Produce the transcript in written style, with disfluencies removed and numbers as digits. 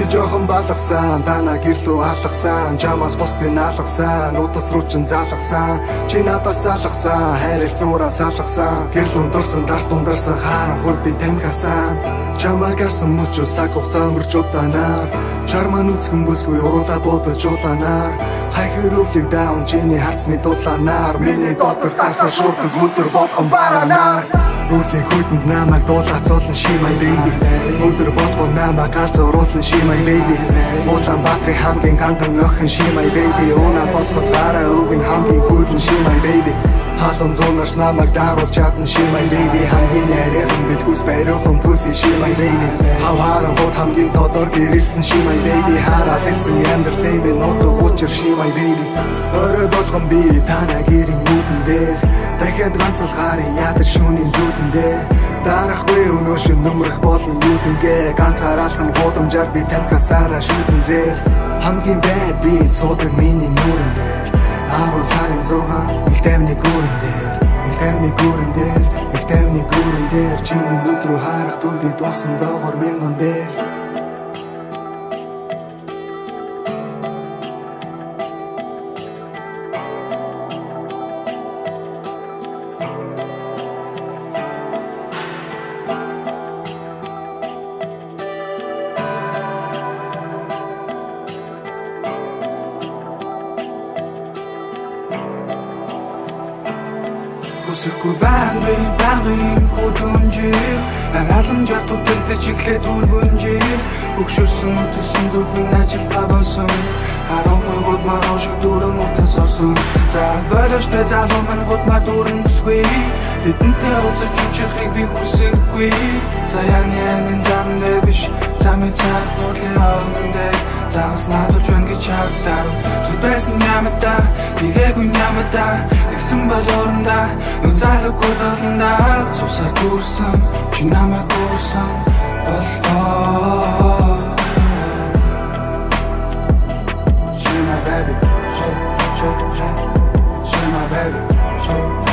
Би жоохон балгасан, танаа гэрлүү алгасан, чамаас бусдын алгасан, утас руу чин залгасан, чи надаас залгасан, хайрцуураас алгасан, гэрлүүн дурсан, дарс дундарсан, харанхуй би тамхасан. Чамаа гарсан мөчөө саг хугацаа өнгөрч удаанаар, чарман үцгэн бүсгүй уруулаа бодож улаанаар, хайхэр өвлөг даун чиний харцны дулаанаар, миний дотор цаасаа шуулдаг өдөр болгон бараанаар. Үлийн хүйтэнд намайг дуулаацуулан she my baby. Өдөр болгон намайг галзууруулан she my baby. Улаанбаатарын хамгийн ганган охин she my baby. Унаад босгод гараа өвгөн хамгийн гүйлэн she my baby. Халуун зуунаас намайг дааруулж чадна she my baby. Хамгийн яриахан бэлгүүс байруухан pussy she my baby. Хавааран хот хамгийн тодор гэрэлтэн she my baby. Хараад эцэн амьдралын би нутаг учир she my baby. Орой болгон би танаа гэрийн нүдэн дээр дахиад ганцлахаар ядар шүүний зүудэндээ дарахгүй өнөөшин нөмрөх болон юудэнгээ ганцаар алхам гудамжаар би тамхасаараа шүүдэн зээр хамгийн байд би суудаг миний нүрэн дээр 10 сарын 6 их тайвны гүрэн дээр их тайвны гүрэн дээр их тайвны гүрэн дээр чиний нүд рүү харах төвдий дусан доогоор мянган бээр Хүсэхгүй багын хөдөнжир халамжаар тутагтай чиглээ дөрвөнжир Өгшөрсөн үтэлсэн зөвхөн ажил гавсан Харанхуй гудмаар ошиг дөрөн утас орсон За болоштой залуу минь гудмаар дөрөн бүсгүй Тэдэнтэй уулзаж үчирхийг би хүсэхгүй Заяаны амин замдээ биш Замын цаг бодлын орнодээ Загас надад байна гэж хавдаа Зүдсэн ямада, бигээгүй ямада Тэгсэн бол орондаа, нүзайлог гудаландаа Сусаар дүүрсэн, чи намайг уурсан Боллоо She my baby, she my baby, she